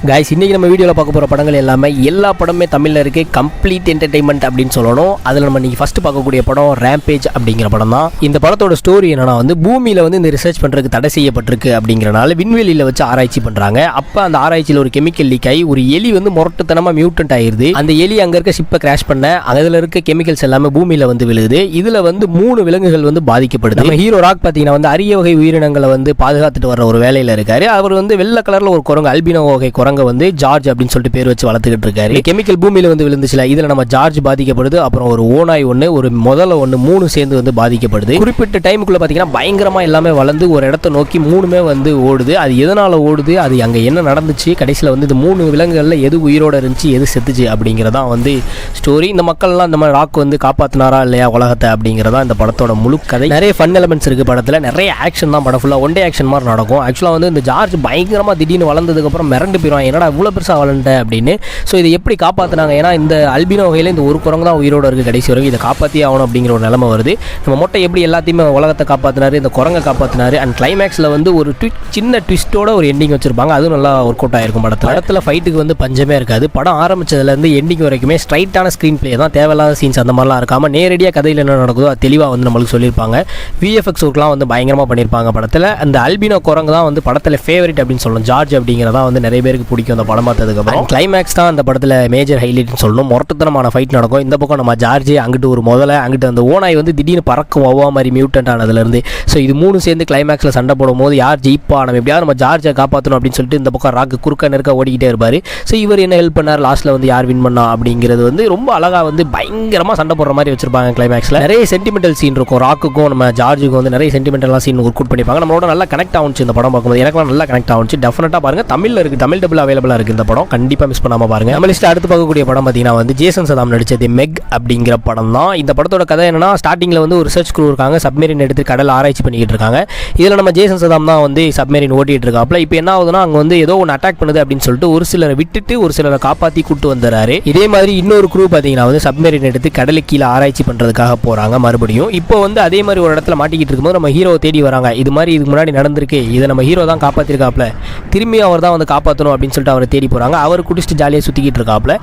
Guys இன்னைக்கு நம்ம வீடியோல பார்க்க போற படங்கள் எல்லாமே எல்லா படமே தமிழ்ல இருக்கு. கம்ப்ளீட் என்டர்டெயின்மெண்ட் அப்படினு சொல்லணும். அதுல நம்ம இன்னைக்கு ஃபர்ஸ்ட் பார்க்கக்கூடிய படம் ரேம்பேஜ் அப்படிங்கிற படம் தான். இந்த படத்தோட ஸ்டோரி என்னன்னா பூமியில இந்த ரிசர்ச் பண்றதுக்கு தடை செய்யப்பட்டிருக்கு அப்படிங்கறனால விண்வெளியில வச்சு ஆராய்ச்சி பண்றாங்க. அப்ப அந்த ஆராய்ச்சியில ஒரு கெமிக்கல் லீக் ஆகி ஒரு எலி முரட்டுத்தனமா மியூட்டன்ட் ஆயிருது. அந்த எலி அங்க இருக்க ஷிப்பை கிராஷ் பண்ண அதுல இருக்க கெமிக்கல்ஸ் எல்லாமே பூமியில விழுகுது. இதுல 3 விலங்குகள் பாதிக்கப்படுது. நம்ம ஹீரோ ராக் பாத்தீங்கன்னா அரிய வகை உயிரினங்களை பாதுகாத்துட்டு வர ஒரு வேலையில இருக்காரு. அவர் வெள்ளை கலர்ல ஒரு குரங்கு அல்பினோ வகை குரங்கு ஜார்ஜ் அப்படின்னு சொல்லிட்டு பேர் வச்சு வளர்த்துக்கிட்டு இருக்காரு. கெமிக்கல் பூமியில விழுந்துச்சுல, இதுல நம்ம ஜார்ஜ் பாதிக்கப்படுது. அப்புறம் ஒரு ஓனாய் ஒன்று, ஒரு முதல்ல ஒன்று, 3 சேர்ந்து பாதிக்கப்படுது. குறிப்பிட்ட டைமுக்குள்ள பாத்தீங்கன்னா பயங்கரமா எல்லாமே வளர்ந்து ஒரு இடத்தை நோக்கி 3மே ஓடுது. அது எதனால ஓடுது, அது அங்க என்ன நடந்துச்சு, கடைசியில் இந்த 3 விலங்குகள்ல எது உயிரோட இருந்துச்சு, எது செத்துச்சு அப்படிங்கறதான் ஸ்டோரி. இந்த மக்கள்லாம் இந்த மாதிரி ராக் காப்பாத்தினாரா இல்லையா உலகத்தை அப்படிங்கறதா இந்த படத்தோட முழு கதை. நிறைய ஃபன் எலமெண்ட்ஸ் இருக்கு படத்துல. நிறைய ஆக்ஷன் தான் படம் ஃபுல்லா. ஒன் டே ஆக்ஷன் மாதிரி நடக்கும். ஆக்சுவலா இந்த ஜார்ஜ் பயங்கரமா திடீர்னு வளர்ந்ததுக்கு அப்புறம் மிரண்டு போயிடும். என்னடா இவ்வளோ பெருசாக வளர்ந்த அப்படின்னு. ஸோ இதை எப்படி காப்பாற்றினாங்க, ஏன்னா இந்த அல்பினோ வகையில் இந்த ஒரு குரங்கு தான் உயிரோடு இருக்குது கடைசி வரைக்கும். இதை காப்பாற்றியே ஆகணும் அப்படிங்கிற ஒரு நிலைமை வருது. நம்ம மொட்டை எப்படி எல்லாத்தையுமே உலகத்தை காப்பாற்றினாரு, இந்த குரங்கை காப்பாற்றினாரு. அண்ட் கிளைமேக்ஸில் ஒரு சின்ன ட்விஸ்ட்டோட ஒரு எண்டிங் வச்சிருப்பாங்க. அதுவும் நல்லா ஒர்க் அவுட் ஆயிருக்கும் படத்தில் ஃபைட்டுக்கு பஞ்சமே இருக்காது. படம் ஆரம்பிச்சதுலேருந்து எண்டிங் வரைக்குமே ஸ்ட்ரைட்டான ஸ்க்ரீன் பிளே தான். தேவையில்லாத சீன்ஸ் அந்த மாதிரிலாம் இருக்காமல் நேரடியாக கதையில் என்ன நடக்குதோ அது தெளிவாக நம்மளுக்கு சொல்லியிருப்பாங்க. விஎஃப்எக்ஸ் ஒர்க்லாம் பயங்கரமாக பண்ணியிருப்பாங்க படத்தில். அந்த அல்பினோ குரங்கு தான் படத்தில் ஃபேவரட் அப்படின்னு சொல்லணும். ஜார்ஜ் அப்படிங்கிறதா நிறைய பேருக்கு பிடிக்கும் அந்த படம் பார்த்ததுக்கு அப்புறம். கிளைமேக்ஸ் தான் அந்த படத்தில் மேஜர் ஹைலைட்னு சொல்லணும். முரட்டுத்தனமான ஃபைட் நடக்கும். இந்த பக்கம் நம்ம ஜார்ஜ் அங்கிட்டு ஒரு முதல்ல, அங்கிட்டு அந்த ஓனாய் திடீர்னு பறக்கும் ஒவ்வொரு மாதிரி மியூட்டன்ட் ஆனதுலேருந்து. ஸோ இது 3 சேர்ந்து கிளைமேக்ஸில் சண்டை போடும் போது யார் ஜெயிப்பா, நம்ம எப்படியாவது நம்ம ஜார்ஜை காப்பாற்றணும் அப்படின்னு சொல்லிட்டு இந்த பக்கம் ராக்கு குறுக்க நெருக்க ஓடிக்கிட்டே இருப்பார். ஸோ இவர் என்ன ஹெல்ப் பண்ணார், லாஸ்ட்டில் யார் வின் பண்ணா அப்படிங்கிறது ரொம்ப அழகாக பயங்கரமாக சண்டை போடுற மாதிரி வச்சிருப்பாங்க. கிளைமேக்ஸில் நிறைய சென்டிமெண்டல் சீன் இருக்கும். ராக்குக்கும் நம்ம ஜார்ஜுக்கும் நிறைய சென்டிமெண்டலாக சீன் ஒர்க் அவுட் பண்ணிப்பாங்க. நம்மளோட நல்லா கனெக்ட் ஆகுச்சு இந்த படம் பார்க்கும்போது. எனக்குலாம் நல்லா கனெக்ட் ஆகுச்சு. டெஃபினட்டாக பாருங்க, தமிழில் இருக்குது, தமிழ் டபுள் அவைலபிளாக இருக்குது இந்த படம். கண்டிப்பாக மிஸ் பண்ணாமல் பாருங்க. நம்ம லிஸ்ட் அடுத்து பார்க்கக்கூடிய படம் பார்த்தீங்கன்னா ஜேசன் சதாம் நடிச்சது மெக் அப்படிங்கிற படம் தான். இந்த படத்தோட கதை என்னன்னா, ஸ்டார்டிங்கில் ஒரு ரிசர்ச் குரூ இருக்காங்க. சப்மெரின் எடுத்து கடல் ஆராய்ச்சி பண்ணிக்கிட்டு இருக்காங்க. இதில் நம்ம ஜேசன் சதாம் தான் சப்மெரின் ஓட்டிட்டு இருக்காப்ல. இப்போ என்ன ஆகுதுன்னா, அங்கே ஏதோ ஒன்று அட்டாக் பண்ணுது அப்படின்னு சொல்லிட்டு ஒரு சிலரை விட்டுட்டு ஒரு சிலரை காப்பாற்றி கூட்டு வந்துறாரு. இதே மாதிரி இன்னொரு குரூ பார்த்தீங்கன்னா சப்மெரின் எடுத்து கடலுக்கு கீழே ஆராய்ச்சி பண்ணுறதுக்காக போகிறாங்க மறுபடியும். இப்போ அதே மாதிரி ஒரு இடத்துல மாட்டிக்கிட்டு இருக்கும்போது நம்ம ஹீரோவை தேடி வராங்க. இது மாதிரி இதுக்கு முன்னாடி நடந்திருக்கு, இதை நம்ம ஹீரோ தான் காப்பாற்றிருக்காப்ல, திரும்பி அவர் தான் காப்பாற்றணும் அப்படின்னு சொல்லிட்டு அவரை தேடி போகிறாங்க. அவர் குடிச்சிட்டு ஜாலியாக சுற்றிக்கிட்டு இருக்காப்ல.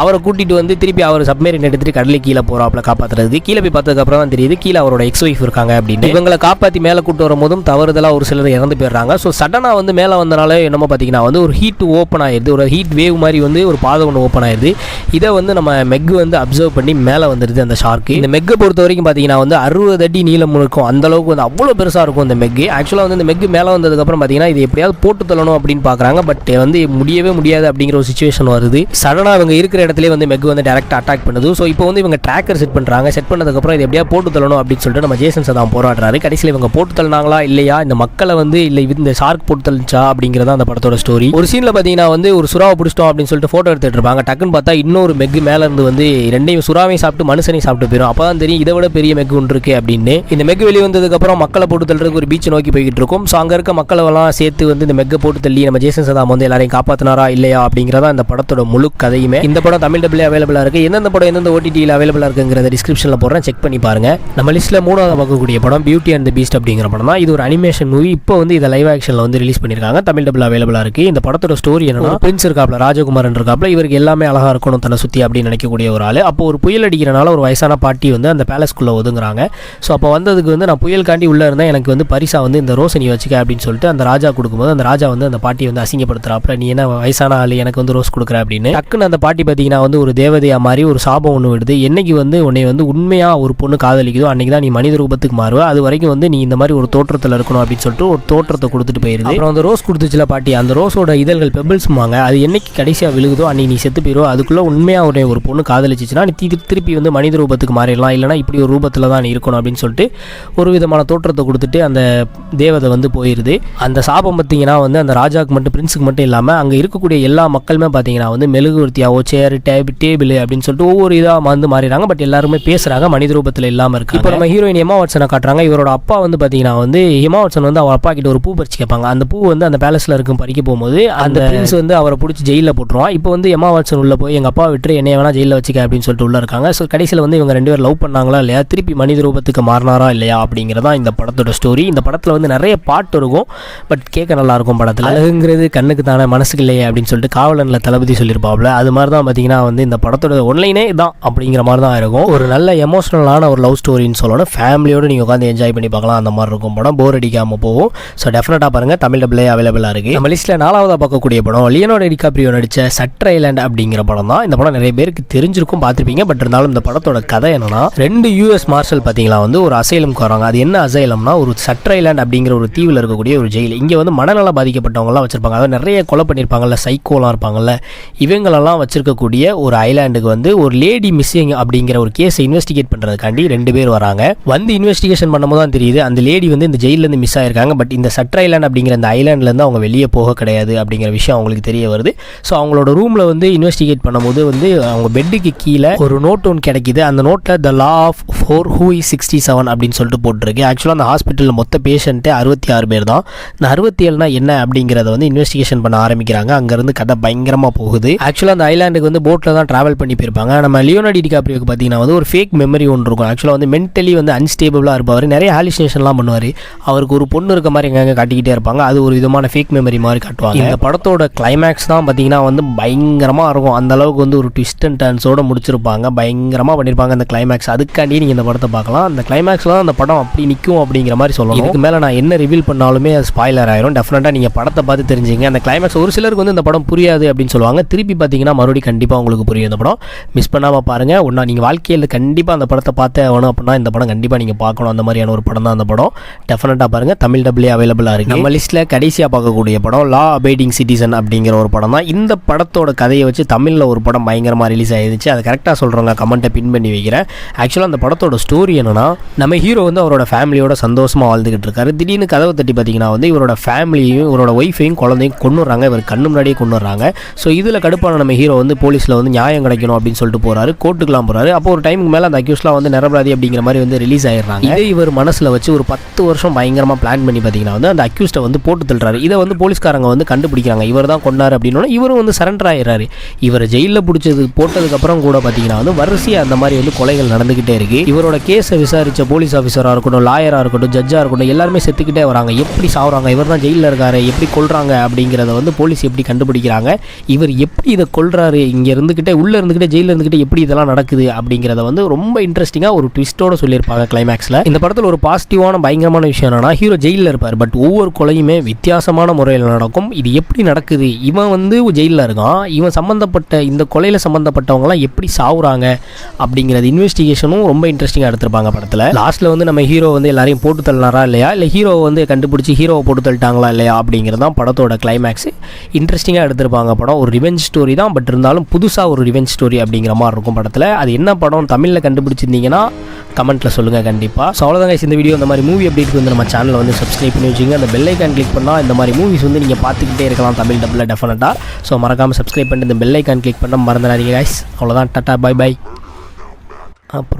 அவரை கூட்டிகிட்டு திருப்பி அவர் சப்மெரின் எடுத்துட்டு கடலுக்கு கீழே போகிறாப்ல காப்பாற்றுறது. கீழே போய் பார்த்ததுக்கப்புறம் தான் தெரியுது கீழே அவரோட எக்ஸ் ஒய்ஃப் இருக்காங்க அப்படின்னு. இவங்களை காப்பாற்றி மேலே கூட்டு வரும்போதும் தவறுதலாக ஒரு சிலர் இறந்து போயிடுறாங்க. ஸோ சடனாக மேலே வந்தனால என்னமோ பார்த்தீங்கன்னா ஒரு ஹீட் ஓப்பன் ஆயிடுது. ஒரு ஹீட் வேவ் மாதிரி ஒரு பாதை ஒன்று ஓப்பன் ஆயிடுது. இதை நம்ம மெக் அப்சர்வ் பண்ணி மேலே வந்துடுது அந்த ஷார்க்கு. இந்த மெக்கை பொறுத்த வரைக்கும் பார்த்தீங்கன்னா 60 அடி நீளம் இருக்கும். அந்த அளவுக்கு அவ்வளோ பெருசாக இருக்கும் இந்த மெக். ஆக்சுவலாக இந்த மெக் மேலே வந்ததுக்கப்புறம் பார்த்தீங்கன்னா இது எப்படியாவது போட்டு தள்ளணும் அப்படின்னு பார்க்குறாங்க. பட் முடியவே முடியாது அப்படிங்கிற ஒரு சுச்சுவேஷன் வருது. சடனாக இவங்க இருக்கிற இடத்துல மெக் டேரக்டாக அட்டாக் பண்ணுது. ஸோ இப்போ இவங்க ட்ராக்கர் செட் பண்ணுறாங்க. செட் பண்ணதுக்கப்புறம் இது எப்படியா போட்டு தள்ளணும் அப்படின்னு சொல்லிட்டு நம்ம ஜேசன் சதாம் போராடுறாரு. கடைசியில் இவங்க போட்டு தள்ளினாங்களா இல்லையா, இந்த மக்களை இல்லை இந்த ஷார்க் போட்டு தள்ளிச்சா அப்படிங்கிறத அந்த படத்தோட ஸ்டோரி. ஒரு சீனில் பார்த்தீங்கன்னா ஒரு சுறாவை பிடிச்சிட்டோம் அப்படின்னு சொல்லிட்டு ஃபோட்டோ எடுத்துட்டு இருப்பாங்க. டக்குன்னு பார்த்தா இன்னொரு மெக் மேலே இருந்து ரெண்டையும் சுறாவையும் சாப்பிட்டு மனுஷனையும் சாப்பிட்டு போயிடும். அப்போ தான் தெரியும் இதை விட பெரிய மெக் ஒன்று இருக்கு அப்படின்னு. இந்த மெக் வெளியே வந்ததுக்கப்புறம் மக்களை போட்டு தள்ளுறதுக்கு ஒரு பீச் நோக்கி போய்கிட்டு இருக்கும். ஸோ அங்கே இருக்க மக்களெல்லாம் சேர்த்து இந்த மெக்கை போட்டு தள்ளி நம்ம ஜேசன் சதாம் எல்லாரையும் காப்பாற்றினாரா இல்லையா அப்படிங்கிறதா இந்த படத்தோட முழு கதையுமே. இந்த படம் தமிழ் டபுள் அவைலபிளாக இருக்குது. எந்தெந்த படம் எந்தெந்த ஓடிடியில் அவைலபிளாக இருக்குங்கிறத டிஸ்கிரிப்ஷனில் போடுறேன், செக் பண்ணி பாருங்க. நம்ம லிஸ்ட்டில் 3வது பார்க்கக்கூடிய படம் பியூட்டி அண்ட் தி பீஸ்ட் அப்படிங்கிற படம் தான். இது ஒரு அனிமேஷன் மூவி. இப்போ இதை லைவ் ஆக்ஷனில் ரிலீஸ் பண்ணியிருக்காங்க. தமிழ் டபுள் அவைலபிளாக இருக்குது. இந்த படத்தோட ஸ்டோரி என்னன்னா, பிரின்ஸ் இருக்காப்ல, ராஜகுமாரன் இருக்காப்ல. இவருக்கு எல்லாமே அழகாக இருக்கணும் தன்னை சுற்றி அப்படின்னு நினைக்கக்கூடிய ஒரு ஆள். அப்போ ஒரு புயல் அடிக்கிறனால ஒரு வயசான பாட்டி அந்த பேலஸ்குள்ளே ஒதுங்குறாங்க. ஸோ அப்போ வந்ததுக்கு நான் புயல் காண்டி உள்ளே இருந்தேன், எனக்கு பரிசா இந்த ரோஸ் நீ வச்சுக்க அப்படின்னு சொல்லிட்டு அந்த ராஜா கொடுக்கும்போது அந்த ராஜா அந்த பாட்டி அசிங்கப்படுத்துறாப்ல, நீ என்ன வயசான ஆள் எனக்கு ரோஸ் கொடுக்குற அப்படின்னு. டக்குன்னு அந்த பாட்டி பார்த்தீங்கன்னா ஒரு தேவதையா மாதிரி ஒரு சாபம் ஒன்று விடுது. என்னைக்கு உன்னை உண்மையா ஒரு பொண்ணு காதலிக்குதோ அன்னைக்கு தான் நீ மனித ரூபத்துக்கு மாறுவ. அது வரைக்கும் நீ இந்த மாதிரி ஒரு தோற்றத்தில் இருக்கணும் அப்படின்னு சொல்லிட்டு ஒரு தோற்றத்தை கொடுத்துட்டு போயிருது. அப்புறம் அந்த ரோஸ் கொடுத்துச்சுல பாட்டி, அந்த ரோஸோட இதழ்கள் பெபிள்ஸ்மாங்க, அது என்னைக்கு கடைசியாக விழுகுதோ அன்னைக்கு நீ செத்து போயிடுவோ. அதுக்குள்ள உண்மையா ஒரு பொண்ணு காதலிச்சிச்சுன்னா நீ திருப்பி மனித ரூபத்துக்கு மாறிடலாம், இல்லைனா இப்படி ஒரு ரூபத்தில் தான் நீ இருக்கணும் அப்படின்னு சொல்லிட்டு ஒரு விதமான தோற்றத்தை கொடுத்துட்டு அந்த தேவதை போயிருது. அந்த சாபம் பார்த்தீங்கன்னா அந்த ராஜாவுக்கு மட்டும், பிரின்ஸுக்கு மட்டும் இல்லாமல் அங்கே இருக்கக்கூடிய எல்லா மக்களுமே பார்த்தீங்கன்னா மெழுகுவர்த்தியாவோ சேர் டேபிள் அப்படின்னு சொல்லிட்டு ஒவ்வொரு இதாக மாறிடுறாங்க. பட் எல்லாருமே பேசுகிறாங்க, மனித ரூபத்தில் இல்லாமல் இருக்கு. இப்போ நம்ம ஹீரோயின் எம்மா வாட்சனை காட்டுறாங்க. இவரோட அப்பா பார்த்தீங்கன்னா எம்மா வாட்சன் அவர் அப்பா கிட்ட ஒரு பூ பறிச்சு கேட்பாங்க. அந்த பூ அந்த பேலஸில் இருக்கும் பறிக்க போகும்போது அந்த பிரின்ஸ் அவரை பிடிச்சி ஜெயிலில் போட்டுருவான். இப்போ எம்மா வாட்சன் உள்ள போய் எங்கள் அப்பா விட்டு என்னைய வேணா ஜெயிலில் வச்சுக்க அப்படின்னு சொல்லிட்டு உள்ள இருக்காங்க. ஸோ கடைசியில் இவங்க 2 பேர் லவ் பண்ணாங்களா இல்லையா, திருப்பி மனித ரூபத்துக்கு மாறினாரா இல்லையா அப்படிங்கிறதா இந்த படத்தோட ஸ்டோரி. இந்த படத்தில் நிறைய பாட்டு இருக்கும், பட் கேட்க நல்லா இருக்கும். படத்தில் அழகுங்கிறது கண்ணுக்கு தானே, மனசுக்கு இல்லையே அப்படின்னு சொல்லிட்டு காவலனில் தளபதி சொல்லியிருப்பாப்ல. அது மாதிரி தான் பார்த்தீங்கன்னா வந்து இந்த படத்தோட ஒன்லைனே இதான் அப்படிங்கிற மாதிரி தான் இருக்கும். ஒரு நல்ல எமோஷனலான ஒரு லவ் ஸ்டோரின்னு சொல்லணும். ஃபேமிலியோடு நீங்கள் உட்காந்து என்ஜாய் பண்ணி பார்க்கலாம். அந்த மாதிரி இருக்கும் படம். போர் அடிக்காமல் போகும். ஸோ டெஃபினட்டாக பாருங்கள். தமிழ் டபுளே அவைலபிளாக இருக்குது. நம்ம லிஸ்ட்டில் 4ஆவதாக பார்க்கக்கூடிய படம் லியோனார்டோ டிகாப்ரியோ நடித்த ஷட்டர் ஐலாண்ட் அப்படிங்கிற படம் தான். இந்த படம் நிறைய பேருக்கு தெரிஞ்சிருக்கும், பார்த்துருப்பீங்க. பட் இருந்தாலும் இந்த படத்தோட கதை என்னன்னா, 2 US மார்ஷல் பார்த்தீங்களா வந்து ஒரு அசைலம்க்கு வராங்க. அது என்ன அசைலம்னா, ஒரு ஷட்டர் ஐலாண்ட் அப்படிங்கிற ஒரு தீவில் இருக்கக்கூடிய ஒரு ஜெயில். இங்கே வந்து மனநல பாதிக்கப்பட்டவங்கலாம் வச்சிருப்பாங்க. அதாவது நிறைய கொலை பண்ணியிருப்பாங்கல்ல, சைக்கோலாம் இருப்பாங்கல்ல, இவங்களெல்லாம் வச்சிருக்கக்கூடிய ஒரு ஐலாண்டுக்கு வந்து ஒரு லேடி மிஸ்ஸிங் அப்படிங்கிற ஒரு கேஸை இன்வெஸ்டிகேட் பண்ணுறதுக்காண்டி 2 பேர் வராங்க. வந்து இன்வெஸ்டிகேஷன் பண்ணும்போது தான் தெரியுது அந்த லேடி வந்து இந்த ஜெயிலேருந்து மிஸ் ஆயிருக்காங்க. பட் இந்த ஷட்டர் ஐலாண்ட் அப்படிங்கிற அந்த ஐலாண்ட்லேருந்து அவங்க வெளியே போக கிடையாது அப்படிங்கிற விஷயம் அவங்களுக்கு தெரிய வருது. ஸோ அவங்களோட ரூமில் வந்து இன்வெஸ்டிகேட் பண்ணும்போது வந்து அவங்க பெட்டுக்கு கீழே ஒரு நோட் ஒன்று கிடைக்கிது. அந்த நோட்டில் த லா ஆஃப் 4 who is 67 அப்படின்னு சொல்லிட்டு போட்டிருக்கு. ஆக்சுவலாக அந்த ஹாஸ்பிட்டலில் மொத்த பேஷண்ட்டே 66 பேர் தான். இந்த 67னா என்ன அப்படிங்கிறத வந்து இன்வெஸ்டிகேஷன் பண்ண ஆரம்பிக்கிறாங்க. அங்கேருந்து கதை பயங்கரமாக போகுது. ஆக்சுவலாக அந்த ஐலாண்டுக்கு வந்து போட்டில் தான் ட்ராவல் பண்ணி போயிருப்பாங்க. நம்ம லியோனார்டோ டிகாப்ரியோக்கு பார்த்தீங்கன்னா வந்து ஒரு ஃபேக் மெமரி ஒன்று இருக்கும். ஆக்சுவலாக வந்து மென்டலி வந்து அன்ஸ்டேபிளாக இருப்பார். நிறைய ஹாலுசினேஷன்லாம் பண்ணுவார். அவருக்கு ஒரு பொண்ணு இருக்க மாதிரி எங்கெங்கே காட்டிக்கிட்டே இருப்பாங்க. அது ஒரு விதமான ஃபேக் மெமரி மாதிரி காட்டுவாங்க. இந்த படத்தோட கிளைமேக்ஸ் தான் பார்த்தீங்கன்னா வந்து பயங்கரமாக இருக்கும். அந்த அளவுக்கு வந்து ஒரு ட்விஸ்ட் அண்ட் டர்ன்ஸோட முடிச்சிருப்பாங்க. பயங்கரமாக பண்ணியிருப்பாங்க அந்த கிளைமேக்ஸ். அதுக்காண்டி நீங்கள் இந்த படத்தை பார்க்கலாம். அந்த கிளைமேக்ஸில் தான் அந்த படம் அப்படி நிற்கும் அப்படிங்கிற மாதிரி சொல்லணும். இதுக்கு மேலே நான் என்ன ரிவீல் பண்ணாலுமே அது ஸ்பாயிலர் ஆயிரும். டெஃபினட்டாக நீங்கள் படத்தை பார்த்து தெரிஞ்சுங்க. அந்த கிளைமேக்ஸ் ஒரு சிலருக்கு வந்து இந்த படம் புரியாது அப்படின்னு சொல்லுவாங்க. திருப்பி பார்த்தீங்கன்னா மறுபடியும் கண்டிப்பாக உங்களுக்கு புரியும். இந்த படம் மிஸ் பண்ணாமல் பாருங்கள். ஒன்றா நீங்கள் வாழ்க்கையில் கண்டிப்பாக அந்த படத்தை பார்த்தே ஆகணும் அப்படின்னா இந்த படம் கண்டிப்பாக நீங்கள் பார்க்கணும். அந்த மாதிரியான ஒரு படம் தான் அந்த படம். டெஃபினட்டாக பாருங்கள். தமிழ் டபுளே அவைலபிளாக இருக்குது. நம்ம லிஸ்ட்டில் கடைசியாக பார்க்கக்கூடிய படம் லா அபைடிங் சிட்டிசன் அப்படிங்கிற ஒரு படம் தான். இந்த படத்தோட கதையை வச்சு தமிழில் ஒரு படம் பயங்கரமாக ரிலீஸ் ஆகிருந்துச்சு. அதை கரெக்டாக சொல்கிறவங்க கமெண்ட்டை பின் பண்ணி வைக்கிறேன். ஆக்சுவலாக அந்த படத்தோட ஸ்டோரி என்னன்னா, நம்ம ஹீரோ வந்து அவரோட ஃபேமிலியோட சந்தோஷமாக வாழ்ந்துகிட்டு இருக்காரு. திடீர்னு கதவை தட்டி பார்த்தீங்கன்னா வந்து இவரோட ஃபேமிலியையும் இவரோட ஒய்ஃபையும் குழந்தையும் கொண்டுறாங்க. இவர் கண்ணு முன்னாடியே கொண்டுறாங்க. ஸோ இதில் கடுப்பான நம்ம ஹீரோ வந்து போலீஸில் வந்து நியாயம் கிடைக்கணும் அப்படின்னு சொல்லிட்டு போகிறாரு. கோர்ட்டுக்குலாம் போகிறாரு. அப்போ ஒரு டைமுக்கு மேலே அந்த அக்யூஸ்லாம் வந்து நிரபராதி அப்படிங்கிற மாதிரி வந்து ரிலீஸ் ஆயிடுறாங்க. இதை இவர் மனசில் வச்சு ஒரு 10 வருஷம் பயங்கரமாக பிளான் பண்ணி பார்த்தீங்கன்னா வந்து அந்த அக்யூஸ்ட்டை வந்து போட்டு தள்ளுறாரு. இதை வந்து போலீஸ்காரங்க வந்து கண்டுபிடிக்கிறாங்க. இவர் தான் கொண்டாரு அப்படின்னா இவரும் வந்து சரண்டர் ஆயிடுறாரு. இவரை ஜெயிலில் பிடிச்சது போட்டதுக்கப்புறம் கூட பார்த்தீங்கன்னா வந்து வரிசையாக அந்த மாதிரி வந்து கொலைகள் நடந்துக்கிட்டே இருக்கு. இவரோட கேஸை விசாரித்த போலீஸ் ஆஃபீஸராக இருக்கட்டும், லாயராக இருக்கட்டும், ஜட்ஜாக இருக்கட்டும், எல்லாருமே செத்துக்கிட்டே வராங்க. எப்படி சாவுறாங்க, இவர் தான் ஜெயிலில் இருக்காரு, எப்படி கொள்றாங்க அப்படிங்கிறத வந்து போலீஸ் எப்படி கண்டுபிடிக்கிறாங்க, இவர் எப்படி இதை கொள்றாரு, இங்கே இருந்துக்கிட்டே உள்ளே இருந்துக்கிட்டே ஜெயிலில் இருந்துக்கிட்டே எப்படி இதெல்லாம் நடக்குது அப்படிங்கிறத வந்து ரொம்ப இன்ட்ரெஸ்டிங்காக ஒரு ட்விஸ்ட்டோட சொல்லியிருப்பாங்க கிளைமேக்ஸில். இந்த படத்தில் ஒரு பாசிட்டிவான பயங்கரமான விஷயம் என்னன்னா, ஹீரோ ஜெயிலில் இருப்பார். பட் ஒவ்வொரு கொலையுமே வித்தியாசமான முறையில் நடக்கும். இது எப்படி நடக்குது, இவன் வந்து ஜெயிலில் இருக்கான், இவன் சம்மந்தப்பட்ட இந்த கொலையில் சம்மந்தப்பட்டவங்களாம் எப்படி சாவுறாங்க அப்படிங்கிறது இன்வெஸ்டிகேஷனும் ரொம்ப இன்ட்ரெஸ்டிங்காக எடுத்திருப்பாங்க படத்தில். லாஸ்ட்டில் வந்து நம்ம ஹீரோ வந்து எல்லாரையும் போட்டு தள்ளினாரா இல்லையா, இல்லை ஹீரோவை வந்து கண்டுபிடிச்சி ஹீரோவை போட்டு தள்ளிட்டாங்களா இல்லையா அப்படிங்கிறது தான் படத்தோட கிளைமேக்ஸ். இன்ட்ரெஸ்டிங்காக எடுத்திருப்பாங்க படம். ஒரு ரிவெஞ்ச் ஸ்டோரி தான். பட் இருந்தாலும் புதுசாக ஒரு ரிவெஞ்ச் ஸ்டோரி அப்படிங்கிற மாதிரி இருக்கும் படத்தில். அது என்ன படம் தமிழில் கண்டுபிடிச்சிருந்தீங்கன்னா கமெண்ட்டில் சொல்லுங்கள் கண்டிப்பாக. ஸோ அவ்வளோதாங்க இந்த வீடியோ. இந்த மாதிரி மூவி அப்டேட் வந்து நம்ம சேனலில் வந்து சப்ஸ்கிரைப் பண்ணி வச்சுங்க. அந்த பெல் ஐக்கான் கிளிக் பண்ணால் இந்த மாதிரி மூவிஸ் வந்து நீங்கள் பார்த்துக்கிட்டே இருக்கலாம் தமிழ் டப்பில் டெஃபினட்டாக. ஸோ மறக்காமல் சப்ஸ்கிரைப் பண்ணிட்டு இந்த பெல் ஐக்கான் கிளிக் பண்ண மறந்துடாதீங்க கைஸ். அவ்வளோதான். டாட்டா பை பை. அப்புறம்